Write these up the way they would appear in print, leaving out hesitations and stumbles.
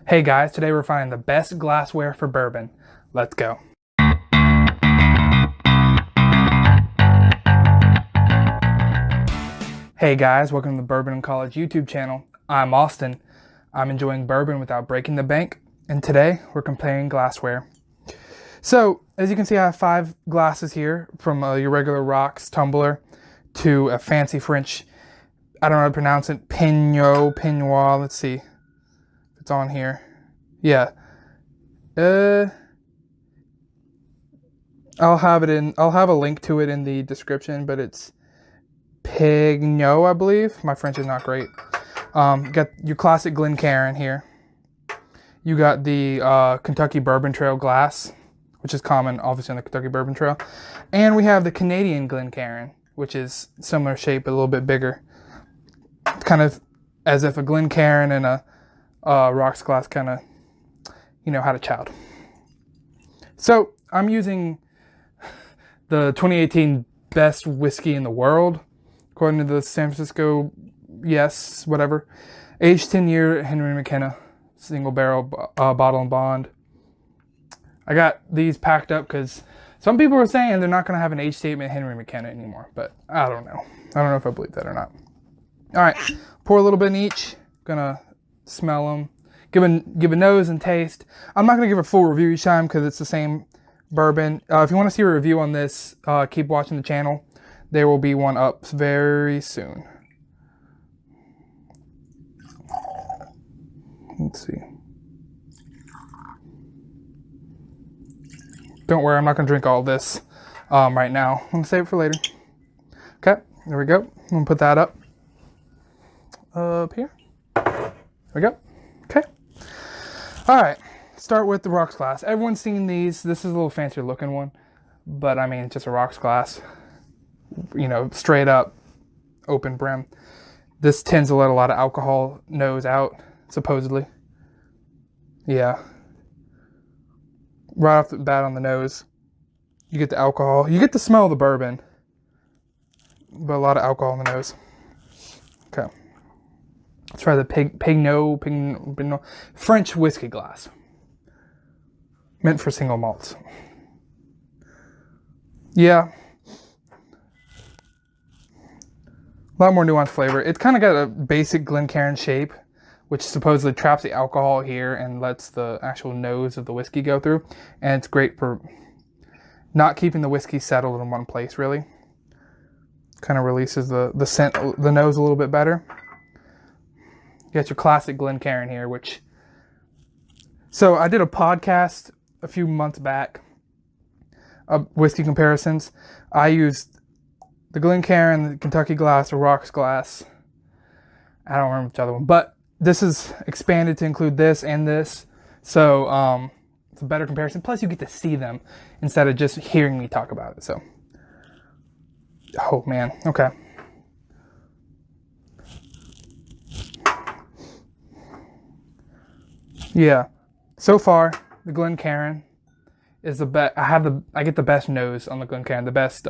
Hey guys, today we're finding the best glassware for bourbon. Let's go. Hey guys, welcome to the Bourbon and College YouTube channel. I'm Austin. I'm enjoying bourbon without breaking the bank, and today we're comparing glassware. So, as you can see, I have 5 glasses here, from your regular rocks tumbler to a fancy French, I don't know how to pronounce it, Peneout, let's see if it's on here. Yeah. I'll have a link to it in the description, but it's Peneout, I believe. My French is not great. You got your classic Glenncairn here. You got the Kentucky Bourbon Trail glass, which is common, obviously, on the Kentucky Bourbon Trail. And we have the Canadian Glenncairn, which is similar shape, but a little bit bigger. It's kind of as if a Glenncairn and a rocks glass kind of, had a child. So I'm using the 2018 best whiskey in the world, according to the San Francisco, aged 10 year Henry McKenna, single barrel bottle and bond. I got these packed up because some people are saying they're not going to have an age statement Henry McKenna anymore, but I don't know. I don't know if I believe that or not. All right, pour a little bit in each. Gonna smell them. Give a nose and taste. I'm not going to give a full review each time because it's the same bourbon. If you want to see a review on this, keep watching the channel. There will be one up very soon. Let's see. Don't worry, I'm not going to drink all this right now. I'm going to save it for later. Okay, there we go. I'm going to put that up here. There we go. Okay. All right. Start with the rocks glass. Everyone's seen these. This is a little fancier looking one, but I mean, it's just a rocks glass. Straight up, open brim. This tends to let a lot of alcohol nose out, supposedly. Yeah. Right off the bat on the nose, you get the alcohol. You get the smell of the bourbon, but a lot of alcohol in the nose. Okay. Let's try the Peneout French whiskey glass. Meant for single malts. Yeah. A lot more nuanced flavor. It's kind of got a basic Glenncairn shape, which supposedly traps the alcohol here and lets the actual nose of the whiskey go through. And it's great for not keeping the whiskey settled in one place, really. Kind of releases the scent, the nose a little bit better. You got your classic Glenncairn here, so I did a podcast a few months back of whiskey comparisons. I used the Glenncairn, the Kentucky glass, or rocks glass. I don't remember which other one, but this is expanded to include this and this, so it's a better comparison. Plus, you get to see them instead of just hearing me talk about it. So, oh man, okay. Yeah, so far the Glenncairn is the best. I get the best nose on the Glenncairn. The best,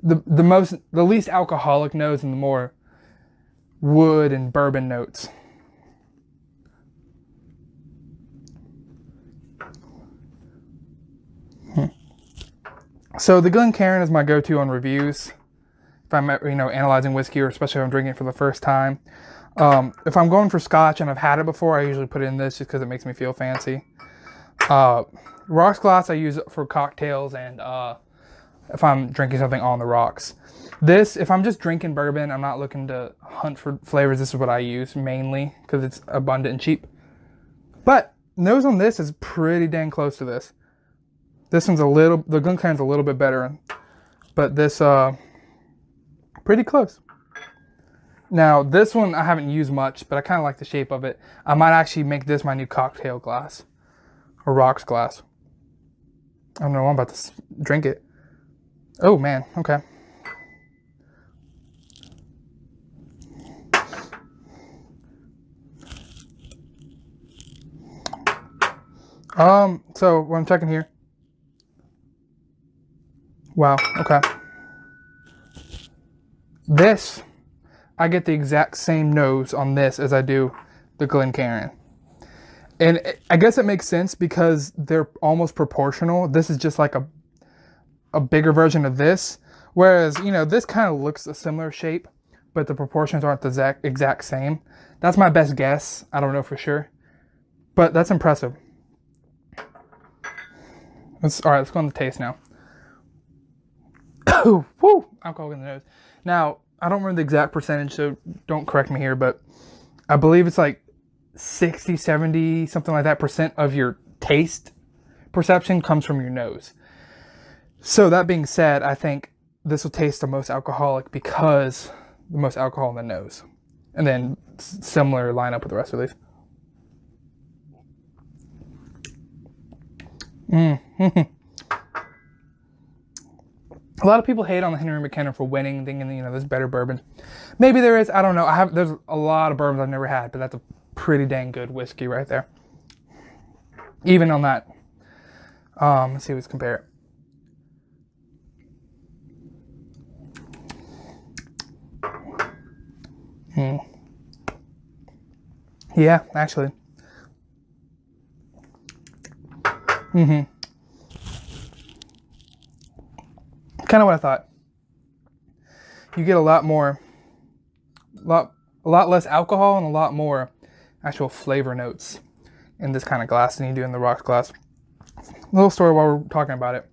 the least alcoholic nose and the more wood and bourbon notes. So the Glenncairn is my go-to on reviews if I'm analyzing whiskey, or especially if I'm drinking it for the first time. If I'm going for scotch and I've had it before, I usually put it in this just because it makes me feel fancy. Rocks glass I use for cocktails and if I'm drinking something on the rocks. This, if I'm just drinking bourbon, I'm not looking to hunt for flavors. This is what I use mainly because it's abundant and cheap. But nose on this is pretty dang close to this. This one's the Glenncairn's a little bit better, but this pretty close. Now, this one I haven't used much, but I kind of like the shape of it. I might actually make this my new cocktail glass, or rocks glass. I don't know, I'm about to drink it. Oh man, okay. So what I'm checking here. Wow, okay. This, I get the exact same nose on this as I do the Glenncairn. And I guess it makes sense because they're almost proportional. This is just like a bigger version of this. Whereas, you know, this kind of looks a similar shape, but the proportions aren't the exact same. That's my best guess. I don't know for sure. But that's impressive. All right, let's go on the taste now. Woo! Alcohol in the nose. Now, I don't remember the exact percentage, so don't correct me here, but I believe it's like 60, 70, something like that % of your taste perception comes from your nose. So that being said, I think this will taste the most alcoholic because the most alcohol in the nose. And then similar lineup with the rest of these. A lot of people hate on the Henry McKenna for winning, thinking, you know, there's better bourbon. Maybe there is. I don't know. There's a lot of bourbons I've never had, but that's a pretty dang good whiskey right there. Even on that. Let's see, let's compare it. Yeah, actually. Kind of what I thought. You get a lot less alcohol and a lot more actual flavor notes in this kind of glass than you do in the rocks glass. Little story while we're talking about it.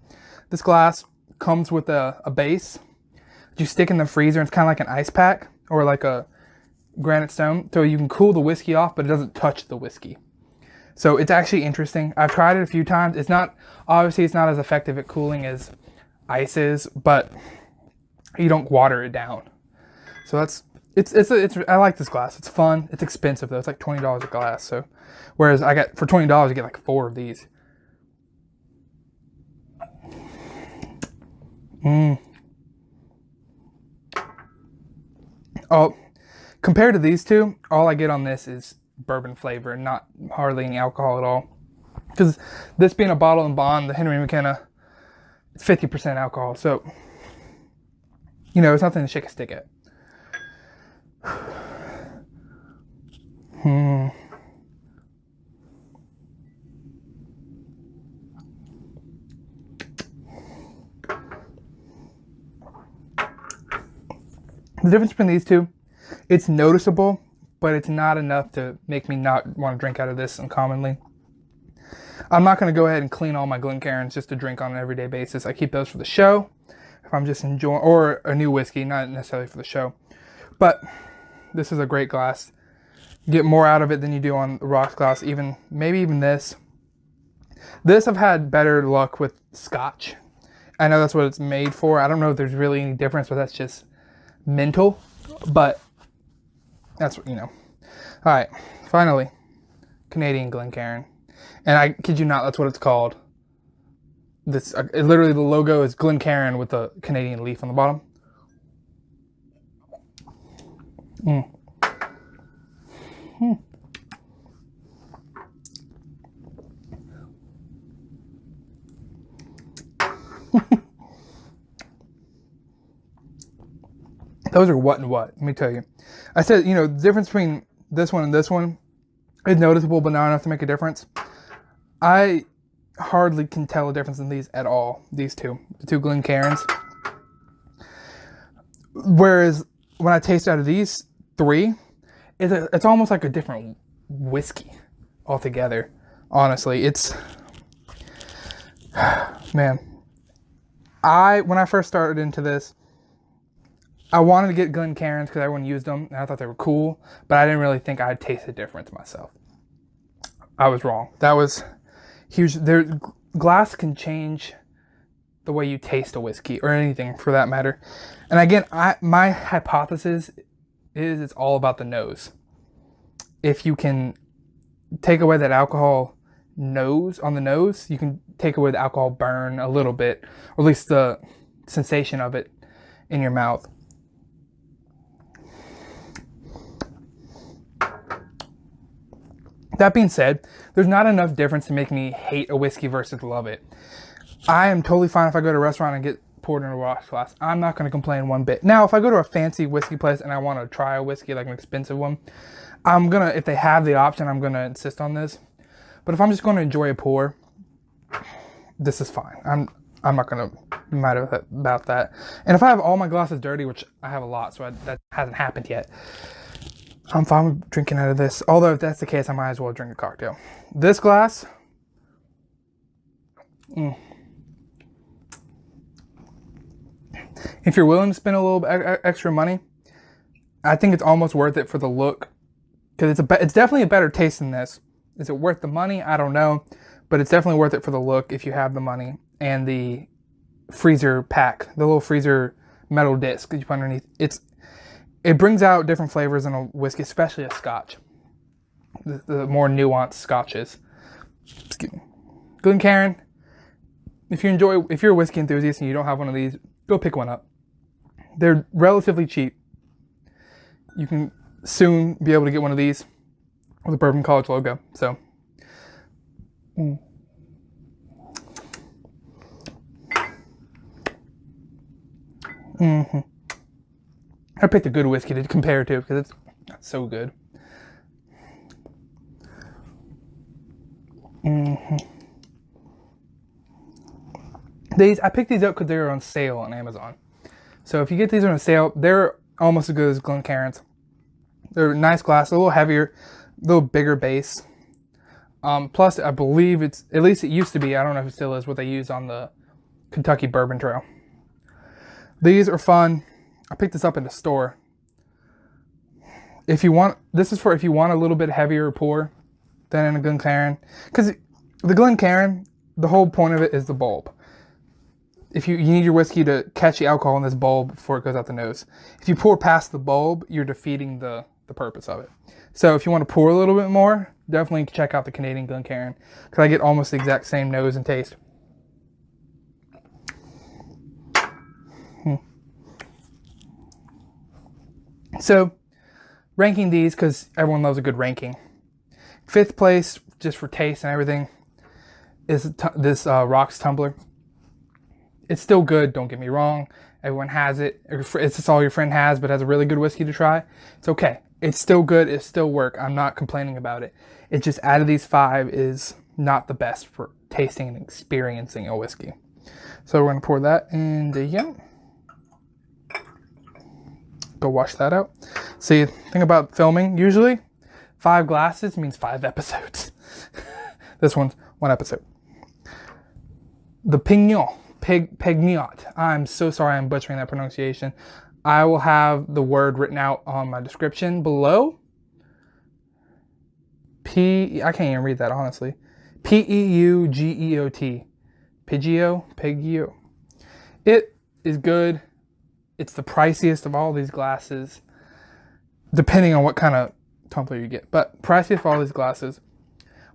This glass comes with a base that you stick in the freezer. It's kind of like an ice pack or like a granite stone, so you can cool the whiskey off, but it doesn't touch the whiskey. So it's actually interesting. I've tried it a few times. It's not as effective at cooling as ice is, but you don't water it down. So I like this glass. It's fun. It's expensive though. It's like $20 a glass. So whereas for $20 you get like 4 of these. Oh, compared to these two, all I get on this is bourbon flavor and not hardly any alcohol at all. Because this being a bottle and bond, the Henry McKenna, it's 50% alcohol, so, you know, it's nothing to shake a stick at. The difference between these two, it's noticeable, but it's not enough to make me not want to drink out of this uncommonly. I'm not going to go ahead and clean all my Glencairns just to drink on an everyday basis. I keep those for the show, if I'm just enjoying, or a new whiskey, not necessarily for the show. But this is a great glass. You get more out of it than you do on the rocks glass, maybe even this. This I've had better luck with Scotch. I know that's what it's made for. I don't know if there's really any difference, but that's just mental. But that's what, you know. All right, finally, Canadian Glenncairn. And I kid you not, that's what it's called. This literally the logo is Glenncairn with the Canadian leaf on the bottom. Those are what and what, let me tell you. I said, you know, the difference between this one and this one is noticeable, but not enough to make a difference. I hardly can tell a difference in these at all, these two, the two Glencairns. Whereas when I taste out of these 3, it's almost like a different whiskey altogether. Honestly, it's, man. When I first started into this, I wanted to get Glencairns because everyone used them and I thought they were cool, but I didn't really think I'd taste the difference myself. I was wrong. That was huge. Glass can change the way you taste a whiskey or anything for that matter. And again, my hypothesis is it's all about the nose. If you can take away that alcohol nose on the nose, you can take away the alcohol burn a little bit, or at least the sensation of it in your mouth. That being said, there's not enough difference to make me hate a whiskey versus love it. I am totally fine if I go to a restaurant and get poured in a rocks glass. I'm not going to complain one bit. Now, if I go to a fancy whiskey place and I want to try a whiskey, like an expensive one, I'm gonna, if they have the option, I'm gonna insist on this. But if I'm just going to enjoy a pour, this is fine. I'm not gonna be mad about that. And if I have all my glasses dirty, which I have a lot, so that hasn't happened yet, I'm fine with drinking out of this. Although if that's the case, I might as well drink a cocktail. This glass, if you're willing to spend a little extra money, I think it's almost worth it for the look, because it's definitely a better taste than this. Is it worth the money? I don't know, but it's definitely worth it for the look if you have the money and the freezer pack, the little freezer metal disc that you put underneath. It brings out different flavors in a whiskey, especially a Scotch. The more nuanced Scotches. Excuse me. Glenncairn. If you're a whiskey enthusiast and you don't have one of these, go pick one up. They're relatively cheap. You can soon be able to get one of these with a Bourbon College logo. So, I picked a good whiskey to compare to because it's so good. I picked these up because they were on sale on Amazon. So if you get these on a sale, they're almost as good as Glenncairn's. They're a nice glass, a little heavier, a little bigger base. Plus, I believe at least it used to be, I don't know if it still is, what they use on the Kentucky Bourbon Trail. These are fun. I picked this up in the store. This is for if you want a little bit heavier pour than in a Glenncairn. Because the Glenncairn, the whole point of it is the bulb. If you need your whiskey to catch the alcohol in this bulb before it goes out the nose. If you pour past the bulb, you're defeating the purpose of it. So if you want to pour a little bit more, definitely check out the Canadian Glenncairn, because I get almost the exact same nose and taste. So, ranking these, because everyone loves a good ranking. 5th place, just for taste and everything, is this Rocks Tumbler. It's still good, don't get me wrong. Everyone has it. It's just all your friend has, but has a really good whiskey to try. It's okay. It's still good. It still works. I'm not complaining about it. It just, out of these 5, is not the best for tasting and experiencing a whiskey. So we're going to pour that into here. Go wash that out. See, thing about filming, usually 5 glasses means 5 episodes. This one's 1 episode. The Peneout. I'm so sorry I'm butchering that pronunciation. I will have the word written out on my description below. I can't even read that, honestly. Peugeot. Peneout. It is good. It's the priciest of all these glasses, depending on what kind of tumbler you get. But priciest of all these glasses.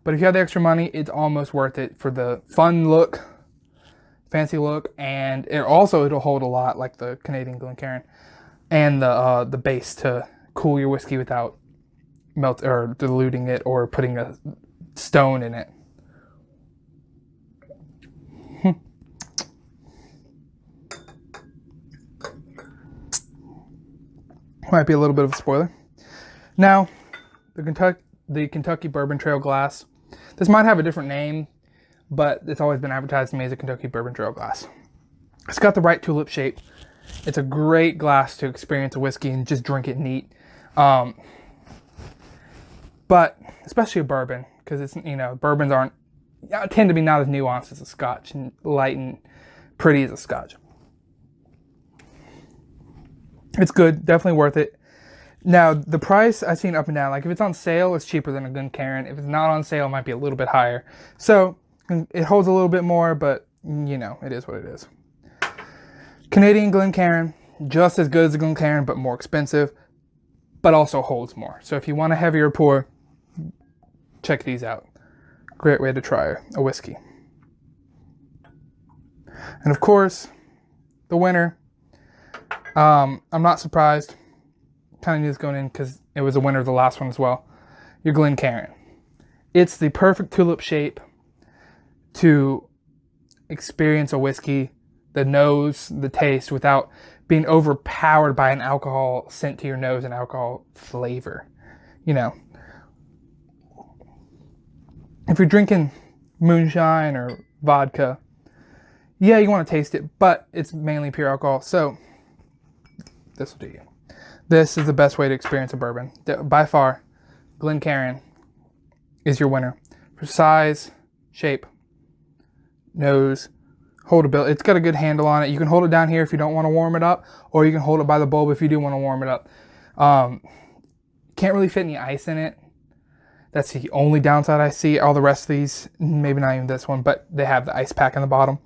But if you have the extra money, it's almost worth it for the fun look, fancy look, and it'll hold a lot, like the Canadian Glenncairn, and the base to cool your whiskey without diluting it or putting a stone in it. Might be a little bit of a spoiler. Now, the Kentucky Bourbon Trail glass. This might have a different name, but it's always been advertised to me as a Kentucky Bourbon Trail glass. It's got the right tulip shape. It's a great glass to experience a whiskey and just drink it neat. But especially a bourbon, because it's, bourbons tend to be not as nuanced as a Scotch and light and pretty as a Scotch. It's good, definitely worth it. Now, the price I've seen up and down. Like if it's on sale, it's cheaper than a Glenncairn. If it's not on sale, it might be a little bit higher. So it holds a little bit more, but it is what it is. Canadian Glenncairn, just as good as a Glenncairn, but more expensive, but also holds more. So if you want a heavier pour, check these out. Great way to try a whiskey. And of course, the winner. I'm not surprised. Kind of knew this going in because it was a winner of the last one as well. Your Glenncairn. It's the perfect tulip shape to experience a whiskey, the nose, the taste, without being overpowered by an alcohol scent to your nose and alcohol flavor. you know, if you're drinking moonshine or vodka, yeah, you want to taste it, but it's mainly pure alcohol. So this will do you. This is the best way to experience a bourbon. By far, Glenncairn is your winner. For size, shape, nose, holdability. It's got a good handle on it. You can hold it down here if you don't want to warm it up, or you can hold it by the bulb if you do want to warm it up. Can't really fit any ice in it. That's the only downside I see. All the rest of these, maybe not even this one, but they have the ice pack in the bottom.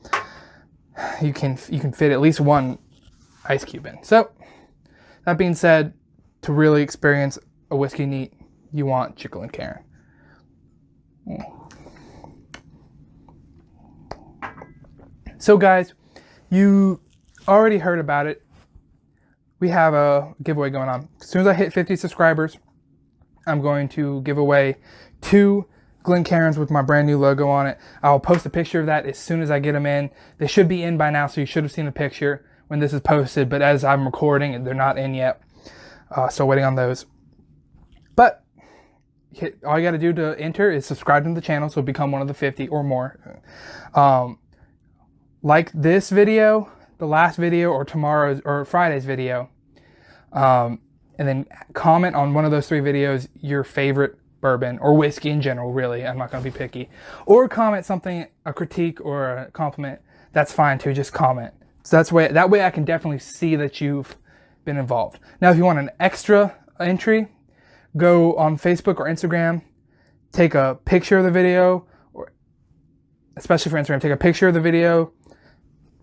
You can fit at least one ice cube in. So, that being said, to really experience a whiskey neat, you want your Glenncairn. So guys, you already heard about it. We have a giveaway going on. As soon as I hit 50 subscribers, I'm going to give away 2 Glenncairns with my brand new logo on it. I'll post a picture of that as soon as I get them in. They should be in by now, so you should have seen the picture when this is posted, but as I'm recording, they're not in yet. Still waiting on those. But all you got to do to enter is subscribe to the channel, so become one of the 50 or more. Like this video, the last video, or tomorrow's or Friday's video, and then comment on one of those 3 videos your favorite bourbon or whiskey in general. Really, I'm not going to be picky. Or comment something, a critique or a compliment. That's fine too. Just comment. So that way I can definitely see that you've been involved. Now, if you want an extra entry, go on Facebook or Instagram, take a picture of the video, or especially for Instagram, take a picture of the video,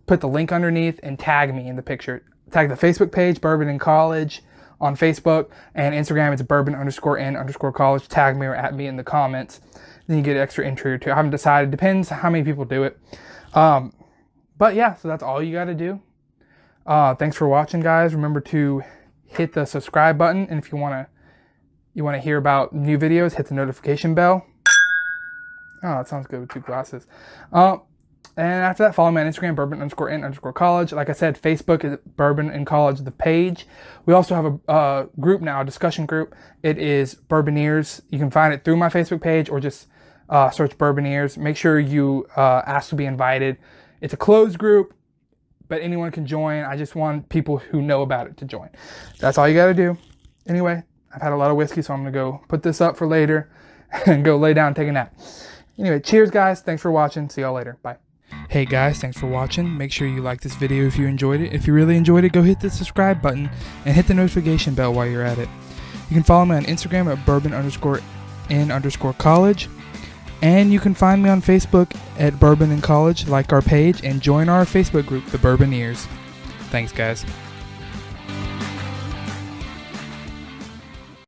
put the link underneath, and tag me in the picture. Tag the Facebook page, Bourbon in College, on Facebook, and Instagram, it's Bourbon_in_college. Tag me or at me in the comments. Then you get an extra entry or 2. I haven't decided. Depends how many people do it. But yeah, so that's all you got to do. Thanks for watching, guys. Remember to hit the subscribe button, and if you want to hear about new videos, hit the notification bell. Oh, that sounds good with 2 glasses. And after that, follow me on Instagram, Bourbon_in_college. Like I said, Facebook is Bourbon in College, the page. We also have a group now, a discussion group. It is Bourboneers. You can find it through my Facebook page, or just search Bourboneers. Make sure you ask to be invited. It's a closed group, but anyone can join. I just want people who know about it to join. That's all you got to do. Anyway, I've had a lot of whiskey, so I'm going to go put this up for later and go lay down and take a nap. Anyway, cheers, guys. Thanks for watching. See y'all later. Bye. Hey guys, thanks for watching. Make sure you like this video if you enjoyed it. If you really enjoyed it, go hit the subscribe button and hit the notification bell while you're at it. You can follow me on Instagram at Bourbon_in_college. And you can find me on Facebook at Bourbon in College, like our page, and join our Facebook group, the Bourboneers. Thanks, guys.